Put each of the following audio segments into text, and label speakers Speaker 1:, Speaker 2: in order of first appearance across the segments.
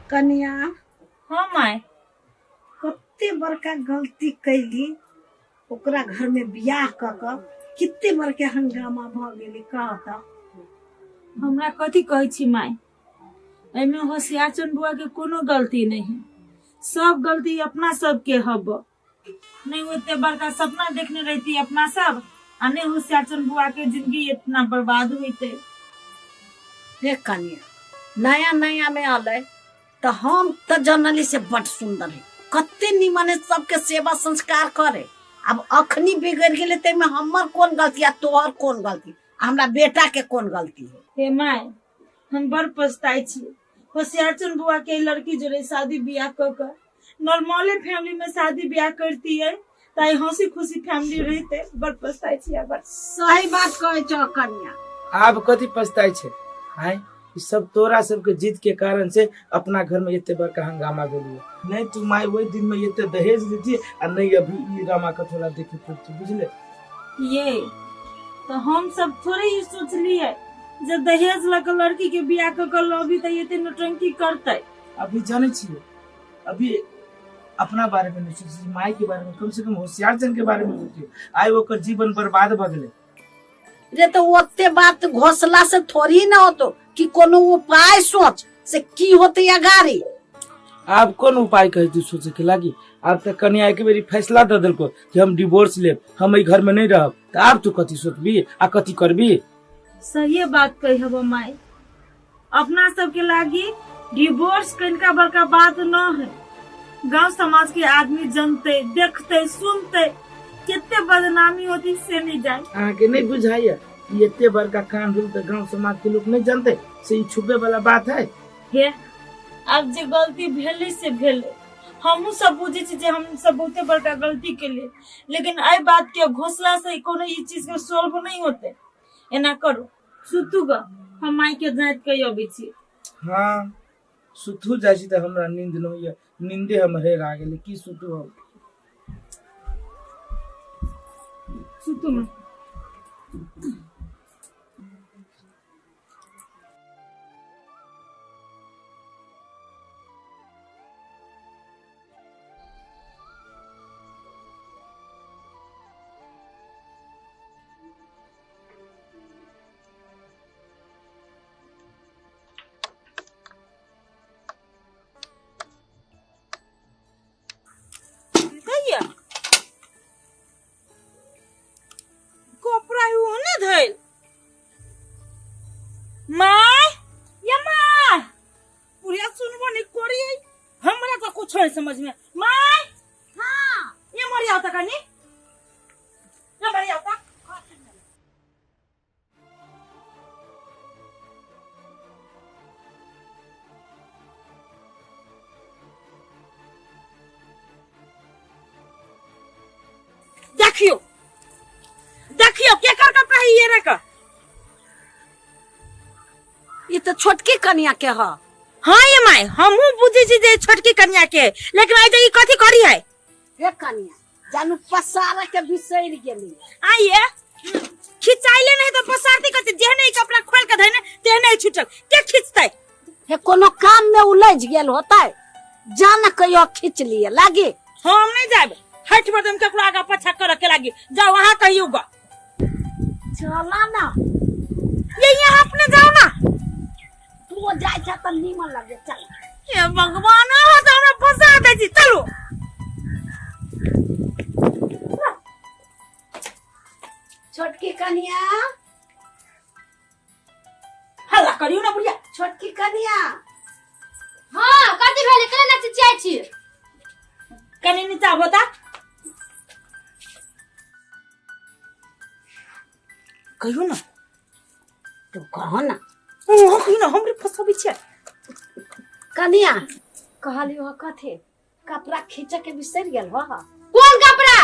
Speaker 1: कन्या
Speaker 2: हाँ माय
Speaker 1: कत्ते बड़का गलती कैली ओकरा घर में बियाह क कितने बड़के हंगामा भ गेली कहता।
Speaker 2: हमरा कथी कहै छी माय, एमे होशियार चंद बुआ के कोनो गलती नहीं है, सब गलती अपना सब के हब। नहीं होते बड़का सपना देखने रहती अपना सब, आ नहीं होशियार चंद बुआ के जिंदगी इतना बर्बाद हुईते।
Speaker 1: हे कन्या नया नया में आले तो हम तो जनली से बड़ सुंदर है, कत्ते निमन है, सबके सेवा संस्कार करे। अब अखनी बिगड़ गेले ते में हमर कौन गलती है, तोहर कौन गलती, हमरा बेटा के कौन गलती है।
Speaker 2: हे माय हम बड़ पछताई छी, होशियार चंद बुआ के लड़की जोड़े शादी ब्याह कर नॉर्मल फैमिली में शादी ब्याह करती है, ताई हंसी खुशी फैमिली रहते। बड़ पछताई छी। बड़
Speaker 1: सही बात कहे छ कन्या।
Speaker 3: आप कथी पछताई छे हाय, ई सब तोरा सबके जिद के कारण से अपना घर में इतने बड़का हंगामा गेलिए। नहीं तू माई वही दिन में इतने दहेज देती और नहीं अभी ई रामा कथोला देखे पड़ती, बुझले।
Speaker 2: ये तो हम सब थोड़े ही सोच लिए जब दहेज लगा लड़की के ब्याह कर लो, अभी तो ये नौटंकी करते।
Speaker 3: अभी जाने छिए, अभी अपना बारे में नहीं सोची, माई के बारे में, कम से कम होशियार जन के बारे में सोचिए। आए वो कर जीवन बर्बाद भ गेले।
Speaker 1: रे तो ओते बात घोसला से थोड़ी ना होतो कि कोनो उपाय सोच से की होते या गाड़ी।
Speaker 3: आप कौन उपाय कहे तू सोचे के लागी? आप तक कन्या एक बेरी फैसला दे दिल को कि हम डिवोर्स ले, हम ई घर में नहीं रहब, तो आप तू कथी सोचबी आ कथी करबी?
Speaker 2: सही बात कही हब माई, अपना सब के लागी डिवोर्स कनका बड़का बात न है। गांव समाज के आदमी जानते, देखते, सुनते, कितने बदनामी होती से नहीं जाए।
Speaker 3: आके नहीं बुझाइए, ये इतने बड़का कांड हुई तो गांव समाज के लोग नहीं जानते, से ई छुपे वाला बात है।
Speaker 2: हे अब जे गलती भेले से भेले, हमहू सब बुझे छी जे हम सब बहुते बड़का गलती के लिए, लेकिन आई बात के घोषला से कोनो ई चीज के सॉल्व नहीं होते। एना करो सुतू ग, हम माई के जात के अबै छी।
Speaker 3: हाँ सुतू जासी तो हमरा नींद न होइए, नींदे हमरे आ गेले की सुतू हम।
Speaker 2: सुतू में समझ में माय।
Speaker 1: हाँ
Speaker 2: ये मरी आता कनी, ये मरी आता। देखियो देखियो क्या कर कपड़ा है ये रे का,
Speaker 1: ये तो छोटकी कन्या के है।
Speaker 2: हाँ ये माय हमहू बुझी छी जे छोटकी कन्या के, लेकिन आई तो ई कथी करी है।
Speaker 1: हे कन्या जानू पसारा के बिसर गेली।
Speaker 2: आइए खिंचाइले नहीं तो पसारती कथी, जेहने ई कपड़ा खोल के धइने तेहने छुटल के खिंचतै।
Speaker 1: हे कोनो काम में उलझ गेल होता है, जान कहियो खींच लिए लागे।
Speaker 2: हम नहीं जाब, हट पर तुम केकरो आगा पछा कर के लागी, जाओ वहां कहियो ग।
Speaker 1: चला ना
Speaker 2: ये यहाँ अपने जाओ ना,
Speaker 1: तू जाय छ त नीमन लगे। चल
Speaker 2: ये भगवान हो तो हमरा फंसा दे छी, चलो।
Speaker 1: छोटकी कन्या
Speaker 2: हल्ला करियो ना बुढ़िया।
Speaker 1: छोटकी कन्या
Speaker 4: हाँ कथी भेले, केना ना चिचियाइ छी?
Speaker 2: कनी नीचा बता, कहियो ना
Speaker 1: तू कहो ना।
Speaker 2: ओ कहियो ना हमरे फंसाबी छै।
Speaker 1: कन्या कहलियो कथे कपड़ा खींच के बिसर गेल हो।
Speaker 4: कोन कपड़ा?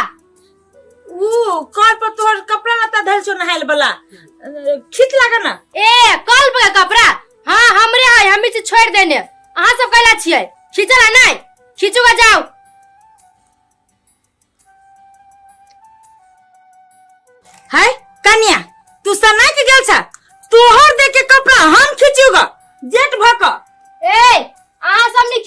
Speaker 2: ओ कल पर तोहर कपड़ा लता धल छो नहाइल वाला, खींच लागा ना।
Speaker 4: ए कल पे कपड़ा? हाँ हमरे है, हम इसे छोड़ देने। अहाँ सब कहला छियै खींचला नहीं, खींचूगा जाओ।
Speaker 2: है कन्या तू सना के गेल छ, तोहर देख के कपड़ा हम खींचूगा जेठ भक।
Speaker 4: ए अहाँ सब ने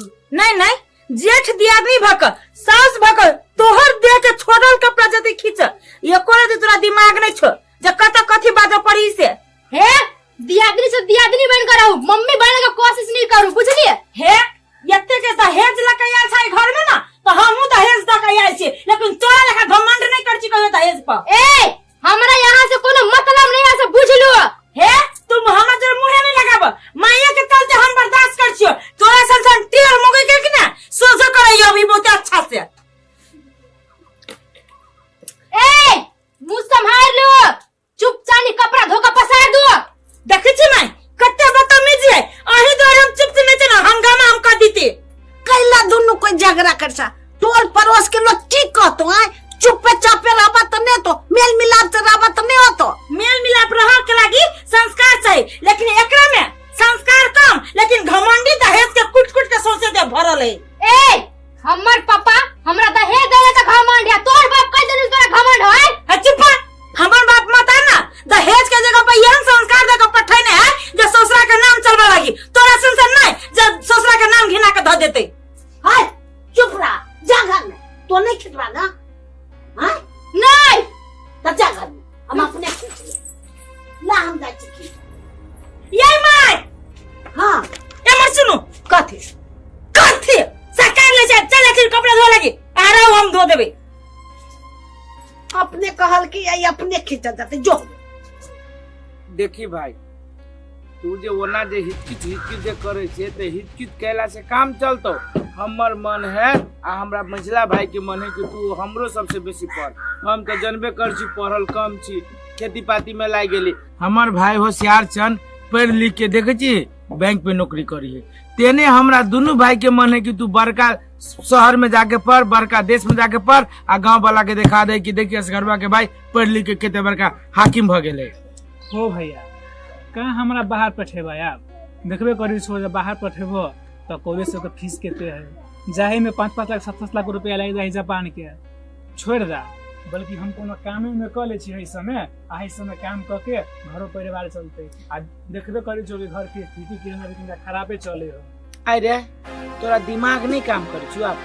Speaker 2: छी। नहीं नहीं जेठ दियादनी भक सास भक तोहर देह के छोड़ल कपड़ा जति खींच एको रति तोरा दिमाग नहीं छो जे कथी बात पड़ी से।
Speaker 4: हे दियादनी से दियादनी बन कर रहू, मम्मी बनने का कोशिश नहीं करू, बुझलिए?
Speaker 2: हे यत्ते के दहेज लके आयल छै घर में ना तो हमहु दहेज दके आयल छी, लेकिन तोरा लेखा घमंड नहीं कर छी कहियो दहेज पर।
Speaker 4: ए हमरा यहाँ से कोनो मतलब नहीं है, से बुझ लो।
Speaker 2: हे तुम हमरा जर मुंहे नहीं लगाब, माया के चलते हम बर्दाश्त कर छियो, तोरा संसन टीर मुगे के कि ना सोचो करइयो अभी बहुत अच्छा से।
Speaker 4: ए मुंह संभाल लो, चुपचाप कपड़ा धोकर पसार दो।
Speaker 2: देखै छी मैं कते बदतमीजी है, अही द्वारे हम चुप से नहीं ना हंगामा हम कर दीते।
Speaker 1: कैला दोनों कोई झगड़ा करसा, टोल पड़ोस के लोग ठीक कहतो है, चुपे चापे रहबा त नहीं तो मेल मिलाप से रहबा त नहीं होतो।
Speaker 2: मेल मिलाप रह के लागी संस्कार चाहिए, लेकिन एकरा में संस्कार कम लेकिन घमंडी दहेज के कुट कुट के सोचे दे भरल है।
Speaker 4: ए हमर पापा हमरा दहेज देले त घमंड है, तोर बाप कह देलु तोरा घमंड है?
Speaker 2: चुप हमर बाप मत है ना, दहेज के जगह पर यह संस्कार देकर पठैने है जो ससुरा के नाम चलबा लागी, तोरा संसन नहीं जब ससुरा के नाम घिना के ध देते।
Speaker 1: हाय चुप रह, जा घर में, तो नहीं खिलवा ना। हां
Speaker 4: नहीं
Speaker 1: तब जा घर में, हम अपने खींच ले ला, हम जा खींच।
Speaker 2: ये माय
Speaker 1: हां
Speaker 2: ए मत सुनो कथि सरकार ले जा, चल फिर कपड़ा धो लगी आ रहा हूं, हम धो देबे।
Speaker 1: अपने कहल कि यही अपने खींचा जाते जो।
Speaker 3: देखी भाई तू जे ओना जे हिचकिच जे करे छे ते हिचकिच कैला से काम चलतो। हमर मन है आ हमरा मंझला भाई के मन है कि तू हमरो सबसे बेसी पढ़। हम तो जनबे कर छी पढ़ल कम छी, खेती पाती में लाग गेली। हमर भाई होशियार छन, पढ़ लिख के देखे छी बैंक पे नौकरी करी है। तेने हमरा दोनों भाई के मन है कि तू बड़का शहर में जाके पढ़, बड़का देश में जाके पढ़ आ गाँव वाला के दिखा दे कि देखिए घरवा के भाई पढ़ लिख के केते बड़का हाकिम भ गेले।
Speaker 5: हो भैया कहाँ हमरा बाहर पठेबा यार, देखबे करी छो जब बाहर पठेबो तो कॉलेज से फीस केते है, जाहे में 5-5 लाख 7-7 लाख रुपया लग जाए जापान के। छोड़ दा, बल्कि हम कोनो कामे में क ले छी, समय आ समय काम क के घरो परिवार चलते। आ देखबे करी छो घर के स्थिति केना खराबे चले हो।
Speaker 3: अरे तोरा दिमाग नहीं काम करे छु, अब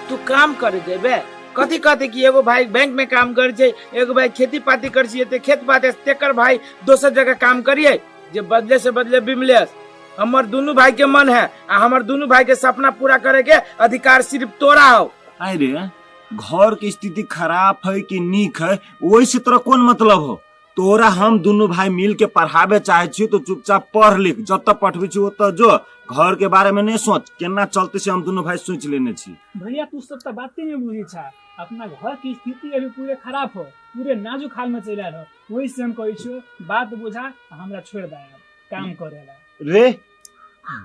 Speaker 3: तू काम करे जेबे कथी कहते कि एगो भाई बैंक में काम करे छे, एगो भाई खेती पाती करे छे, ते खेत पाती तेकर भाई दोसर जगह काम करिए जे बदले से बदले बिमलेस। हमर दोनों भाई के मन है आ हमर दोनों भाई के सपना पूरा करे के अधिकार सिर्फ तोरा हो।
Speaker 6: अरे घर की स्थिति खराब है कि नीक है वही से तोरा कौन मतलब हो? तोरा हम दोनों भाई मिल के पढ़ावे चाहे छी तो चुपचाप पढ़ लिख, जब तक पढ़बी छी ओत जो, घर के बारे में नहीं सोच, केना चलते से हम दोनों भाई सोच लेने छी।
Speaker 5: भैया तू सब तो बातें नहीं बुझी छा, अपना घर की स्थिति अभी पूरे खराब हो, पूरे नाजुक हाल में चल रहा, वही से हम कही छो बात बुझा हमरा छोड़ दे काम करेला।
Speaker 6: रे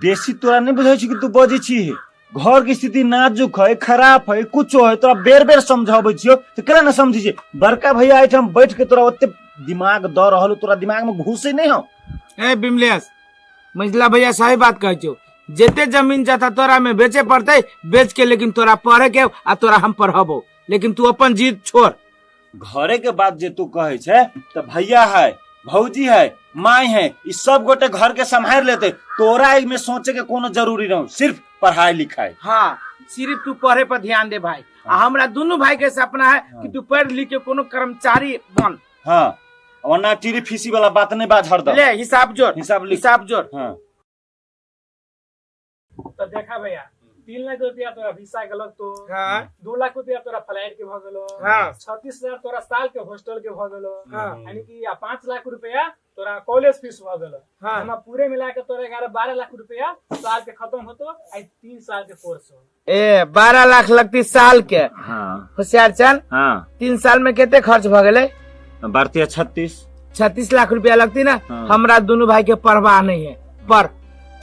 Speaker 6: बेसी तोरा नहीं बुझाई छी कि तू बजी छी, घर की स्थिति नाजुक है खराब है कुछ है, तोरा बेर बेर समझावे छियो तो केना न समझी छी। बड़का भैया आइठम बैठ के तोरा ओते दिमाग द रहल, तोरा दिमाग में घुसे नहीं हो।
Speaker 3: ए बिमलेस, मंझला भैया सही बात कह छो, जेते जमीन जाता तोरा में बेचे पड़ते बेच के, लेकिन तोरा पढ़े के आ तोरा हम पढ़ाबो, लेकिन तू अपन जीत छोड़।
Speaker 6: घरे के बात जे तू कहे छे तो भैया है, भौजी है, माई है, इस सब गोटे घर के संभाल लेते, तोरा में सोचे के कोनो जरूरी नहीं, सिर्फ पढ़ाई लिखाई।
Speaker 3: हाँ सिर्फ तू पढ़े पर ध्यान दे भाई। हमरा दोनों भाई के सपना है कि तू पढ़ लिख के कोनो कर्मचारी बन।
Speaker 6: हाँ वरना टीरी फीसी वाला बात नहीं बात हर दम।
Speaker 3: ले हिसाब जोड़, हिसाब जोड़।
Speaker 6: हाँ
Speaker 5: तो देखा भैया 3 लाख रुपया तोरा वीसा के लग, तो
Speaker 3: हाँ
Speaker 5: 2 लाख रुपया तोरा फ्लाइट के भ गेलो,
Speaker 3: हाँ
Speaker 5: 36,000 तोरा साल के हॉस्टल के भ गेलो,
Speaker 3: हाँ
Speaker 5: यानी कि 5 लाख रुपया तोरा कॉलेज फीस भ गेलो।
Speaker 3: हाँ
Speaker 5: हमरा पूरे मिला के तोरा 11-12 लाख रुपया साल के खत्म होतो, आई 3 साल के कोर्स हो।
Speaker 3: ए 12 लाख लगती साल के।
Speaker 6: हाँ
Speaker 3: होशियार चल,
Speaker 6: हाँ
Speaker 3: 3 साल में कितने खर्च भ गेले?
Speaker 6: बढ़ती 36
Speaker 3: लाख रुपया लगती ना।
Speaker 6: हाँ।
Speaker 3: हमरा दोनों भाई के परवाह नहीं है, पर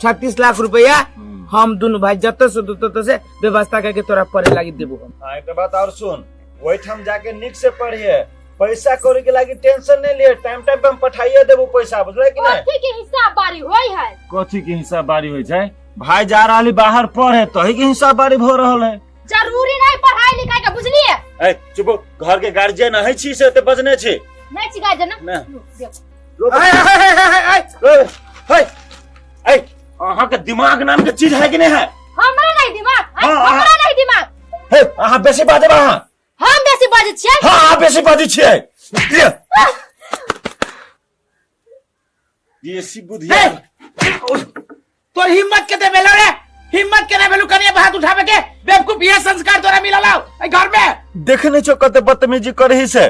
Speaker 3: 36 लाख रुपया हम दोनों भाई जत से व्यवस्था करके तोरा पढ़े लगी देबो हम।
Speaker 6: हाँ एक बात और सुन, वही हम जाके निक से पढ़िए, पैसा कौड़ी के लागी टेंशन नहीं लिए, टाइम टाइम पे हम पठाइए देबो पैसा, बुझले कि नहीं?
Speaker 4: कथी के हिसाब बारी होई है?
Speaker 6: कथी के हिसाब बारी होई छै? भाई जा रही बाहर पढ़े तही के हिसाब बारी हो रहल है।
Speaker 4: जरूरी नहीं पढ़ाई लिखाई का, बुझलिए?
Speaker 6: ए चुप, घर के गार्जियन है छी से ते बजने छी
Speaker 4: नहीं छिका जना
Speaker 6: ना।
Speaker 4: देखो
Speaker 6: अहाँ के दिमाग नाम के चीज है कि नहीं है?
Speaker 4: हमरा नहीं दिमाग
Speaker 6: हाँ,
Speaker 4: हमरा नहीं दिमाग
Speaker 6: हे अहाँ बेसी बाजे बा अहाँ
Speaker 4: हम बेसी बाजै छियै
Speaker 6: हाँ अहाँ बेसी बाजे छियै देसी बुधिया
Speaker 3: तो हिम्मत के दे बेलो रे हिम्मत के ना बेलू कनिया हाथ उठावे के बेवकूफ ये संस्कार तोरा मिला लाओ ए घर में
Speaker 6: देखे नहीं छो कते बदतमीजी करही से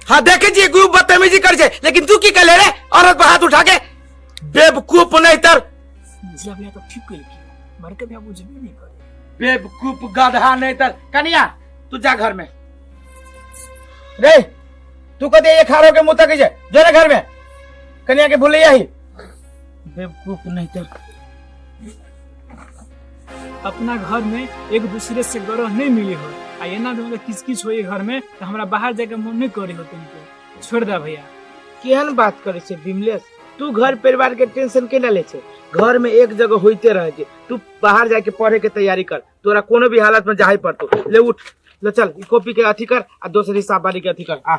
Speaker 3: हाँ देखे जी खूब बदतमीजी कर छे लेकिन तू की करे रे औरत पे हाथ उठा के बेवकूफ नहीं तर
Speaker 5: जी अब तो ठीक कइल की मर के भी बुझबे नहीं करे
Speaker 3: बेवकूफ गधा नहीं तर कनिया तू जा घर में रे तू कदे ये खारो के मुंह तक जे जो रे घर में कनिया के भूले ही बेवकूफ नहीं तर
Speaker 5: अपना घर में एक दूसरे से गरह नहीं मिली हो आ एना तो किस किस हो घर में तो हमरा बाहर जाके मन नहीं करे हो तुमको छोड़ दा भैया
Speaker 3: केहन बात करे छे विमलेश तू घर परिवार के टेंशन के ना ले छे घर में एक जगह होते रहे छे तू बाहर जाके पढ़े के तैयारी कर तोरा कोनो भी हालत में जाही पड़तो ले उठ ले चल कॉपी के अथी कर आ दोसर हिसाब वाली के अथी कर आ